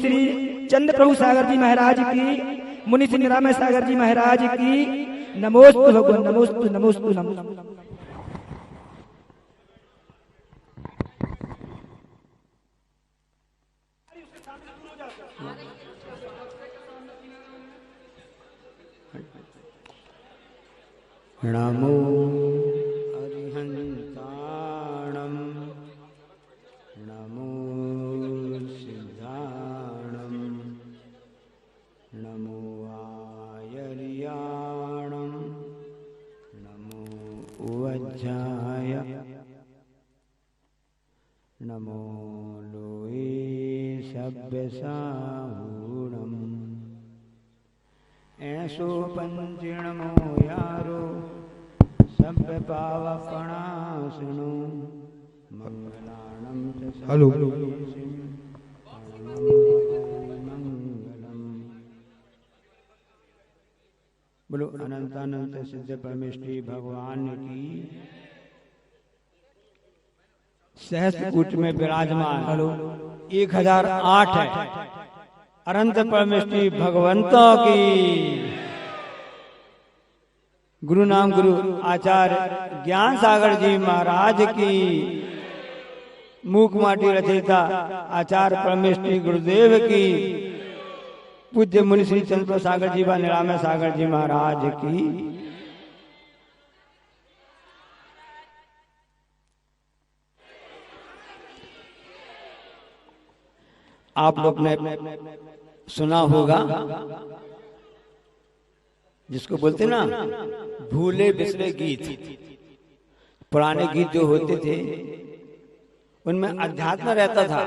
श्री चंद्र प्रभु सागर जी महाराज की, मुनि श्री राम सागर जी महाराज की। नमोस्तु भगवान, नमोस्तु नमोस्तु नमोस्तु। नमो अरिहंताणं नमो सिद्धाणं नमो आयर्याणं नमो उवज्जाय नमो लोये सभ्यसाहूणम् ऐसो पंचणमो यारो सभ्य पावपणासुनो मंगलाणं च सर्वेषिं मंगलम। बोलो अनंतानंत सिद्ध परमेश्वरी भगवान की। सहस्त्र कूट में विराजमान 1008 है। अनंत परमेश्वरी भगवंतों की। गुरु नाम गुरु आचार्य ज्ञान सागर जी महाराज की। मूक माटी रचयिता आचार्य परमेश्वरी गुरुदेव की। पूज्य मुनि श्री चंद्र सागर जी व निरामय सागर जी महाराज की। आप लोग ने सुना होगा जिसको बोलते ना भूले बिसरे गीत। पुराने गीत जो होते थे उनमें अध्यात्म रहता था,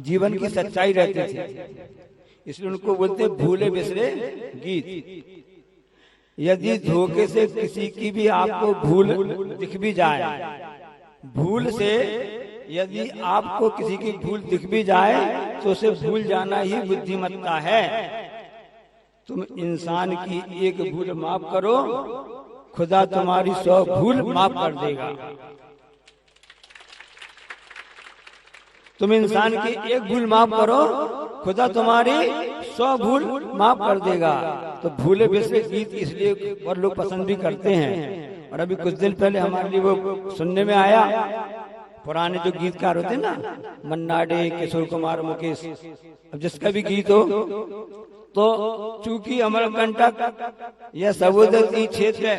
जीवन की सच्चाई रहती थी, इसलिए उनको बोलते भूले बिसरे गीत। यदि धोखे से किसी की भी आपको भूल दिख भी जाए, भूल से यदि आपको किसी की भूल दिख भी जाए तो उसे भूल जाना ही बुद्धिमत्ता है। तुम इंसान की एक भूल माफ करो, खुदा तुम्हारी 100 भूल माफ कर देगा। तुम इंसान की एक भूल माफ करो, खुदा तुम्हारी 100 भूल माफ कर देगा। तो भूले बिसरे गीत इसलिए और लोग पसंद भी करते हैं। और अभी कुछ दिन पहले हमारे लिए वो सुनने में आया, पुराने जो गीतकार होते ना, मन्ना डे, किशोर कुमार, मुकेश, अब जिसका भी गीत हो, तो चूंकि अमरकंटक यह समुद्री क्षेत्र है,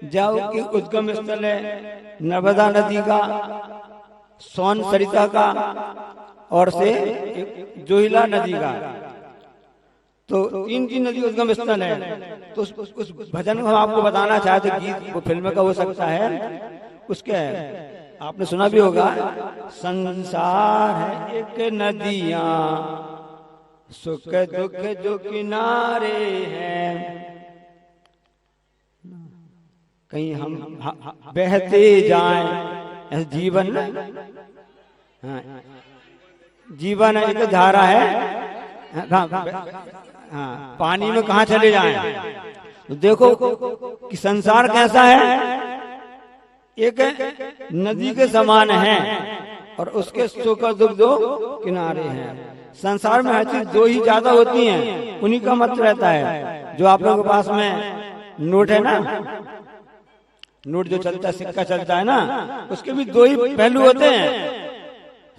जाओ की उद्गम स्थल है नर्मदा नदी का, सोन सरिता का और से जोहिला नदी का, तो तीन नदी उद्गम स्थल है। तो उस भजन को हम आपको बताना चाहते, गीत वो फिल्म का हो सकता है, उसके आपने सुना भी होगा। संसार है एक नदियां, सुख दुख जो किनारे हैं, कहीं हम बहते जाएं। जीवन, हाँ, जीवन एक धारा है, हाँ, पानी में कहाँ चले जाएं। तो देखो कि संसार कैसा है, एक नदी के समान है और उसके सुख और दुख 2 किनारे हैं। संसार में हर चीज 2 ही ज्यादा होती हैं, उन्हीं का मत रहता है। जो आप लोगों के पास में नोट है ना, नोट जो चलता है, सिक्का चलता है ना, उसके भी 2 ही पहलू होते हैं।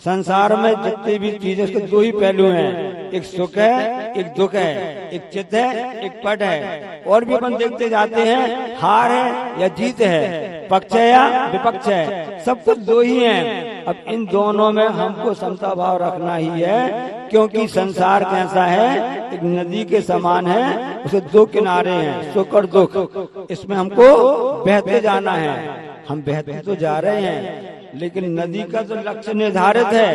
संसार में जितनी भी चीजें उसके 2 ही पहलू हैं, एक सुख है, एक दुख है, एक चित्त है, एक पट है। और भी अपन देखते जाते हैं, हार है या जीत है, पक्ष है या विपक्ष है, सब कुछ 2 ही हैं। अब इन दोनों में हमको समता भाव रखना ही है, क्योंकि संसार कैसा है, एक नदी के समान है, उसे 2 किनारे हैं, सुख और दुख। इसमें हमको बहते जाना है। हम बहते तो जा रहे हैं, लेकिन नदी का तो लक्ष्य निर्धारित है,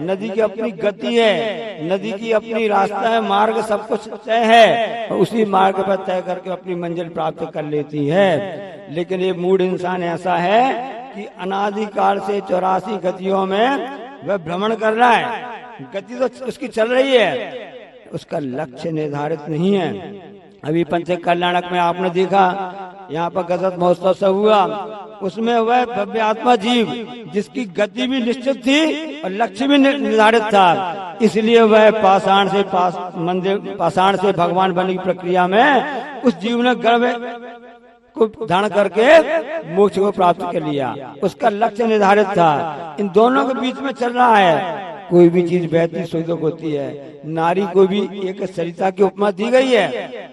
नदी की अपनी गति है, नदी की अपनी रास्ता है, मार्ग सब कुछ तय है, और उसी मार्ग पर तय करके अपनी मंजिल प्राप्त कर लेती है। लेकिन ये मूढ़ इंसान ऐसा है कि अनादिकाल से 84 गतियों में वह भ्रमण कर रहा है। गति तो उसकी चल रही है, उसका लक्ष्य निर्धारित नहीं है। अभी पंच कल्याणक में आपने देखा, यहाँ पर गजब महोत्सव सब हुआ। उसमें वह भव्य आत्मा जीव जिसकी गति भी निश्चित थी और लक्ष्य भी निर्धारित था, इसलिए वह पाषाण से भगवान बनने की प्रक्रिया में उस जीव ने गर्भ को धारण करके मोक्ष को प्राप्त कर लिया। उसका लक्ष्य निर्धारित था। इन दोनों के बीच में चल रहा है। कोई भी चीज बहती सुखद होती है। नारी को भी एक सरिता की उपमा दी गई है।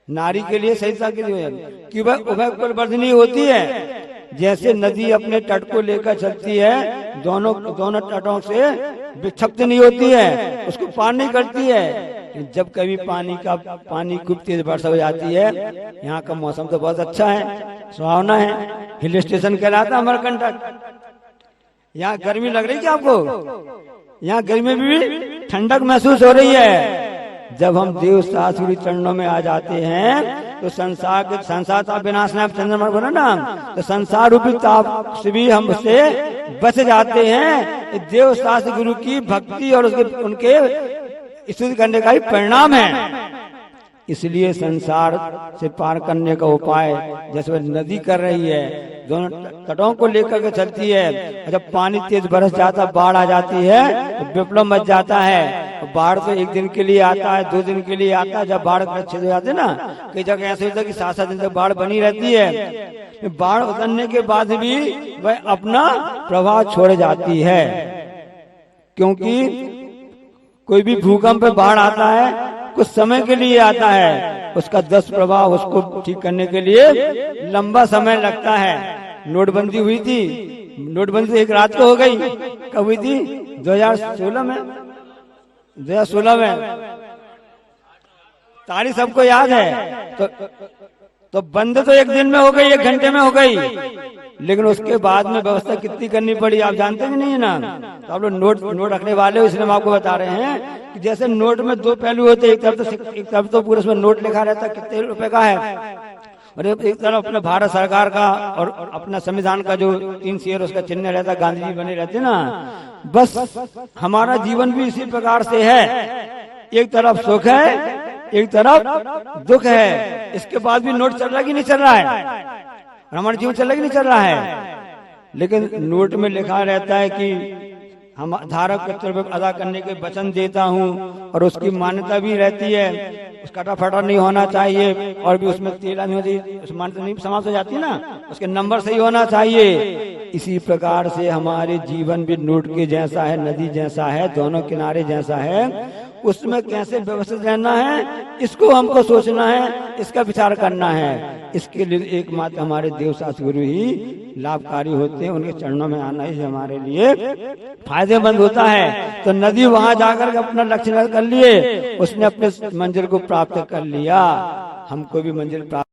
नारी के लिए सरिता के लिए कि वह उभय कुलवर्धिनी होती है। जैसे नदी अपने तट को लेकर चलती है, दोनों तटों से विक्षिप्त नहीं होती है, उसको पार नहीं करती है। जब कभी पानी खूब तेज वर्षा हो जाती है, यहाँ का मौसम तो बहुत अच्छा है, सुहावना है, हिल स्टेशन कहलाता है अमरकंटक। यहाँ गर्मी लग रही है क्या आपको? यहाँ गर्मी में भी ठंडक महसूस हो रही है। जब हम देव शास्त्री चरणों में आ जाते हैं तो संसार का विनाश नाम चंद्रमा बना ना, तो संसार रूपी ताप से भी हम उससे बच जाते हैं। देव शास्त्र गुरु की भक्ति और उनके स्तुति करने का ही परिणाम है। इसलिए संसार से पार करने का उपाय जैसे नदी कर रही है, दोनों तटों को लेकर के चलती है। जब पानी तेज बरस जाता, बाढ़ आ जाती है तो विप्लव मच जाता है। बाढ़ तो एक दिन के लिए आता है, 2 दिन के लिए आता है। जब बाढ़ अच्छे हो जाते ना, कई जगह ऐसे होता है कि 7-7 दिन तक बाढ़ बनी रहती है। बाढ़ उतरने के बाद भी वह अपना प्रभाव छोड़ जाती है, क्योंकि कोई भी भूकंप बाढ़ आता है कुछ समय के लिए आता है, उसका 10 प्रभाव उसको ठीक करने के लिए लंबा समय लगता है। नोटबंदी हुई थी, नोटबंदी एक रात को हो गई। कब हुई थी? 2016 में। 2016 में तारीख सबको याद है। तो बंद तो एक दिन में हो गई, 1 घंटे में हो गई, लेकिन उसके बाद में व्यवस्था कितनी करनी पड़ी आप जानते हैं नहीं ना। तो आप लोग नोट रखने वाले हो, इसलिए हम आपको बता रहे हैं कि जैसे नोट में 2 पहलू होते हैं। एक तरफ तो पूरे उसमें नोट लिखा रहता है कितने रुपए का है, और एक तरफ अपने भारत सरकार का और अपना संविधान का जो 3 शेर उसका चिन्ह रहता है, गांधी जी बने रहते ना। बस हमारा जीवन भी इसी प्रकार से है। एक तरफ सुख है, एक तरफ दुख है। इसके बाद भी नोट चल रहा है कि नहीं चल रहा है? हमारा जीवन चल रहा है कि नहीं चल रहा है? लेकिन नोट में लिखा रहता है कि हम धारक कर्तव्य अदा करने के वचन देता हूँ, और उसकी मान्यता भी रहती है, उसका फटा नहीं होना चाहिए, और भी उसमें तेला नहीं होती, उस मान्यता नहीं समाप्त हो जाती ना, उसके नंबर सही होना चाहिए। इसी प्रकार से हमारे जीवन भी नोट के जैसा है, नदी जैसा है, दोनों किनारे जैसा है। उसमें कैसे व्यवस्थित रहना है, इसको हमको सोचना है, इसका विचार करना है। इसके लिए एकमात्र हमारे देव शास्त्र गुरु ही लाभकारी होते हैं। उनके चरणों में आना ही हमारे लिए फायदेमंद होता है। तो नदी वहां जाकर अपना लक्ष्य कर लिए, उसने अपने मंजिल को प्राप्त कर लिया, हमको भी मंजिल प्राप्त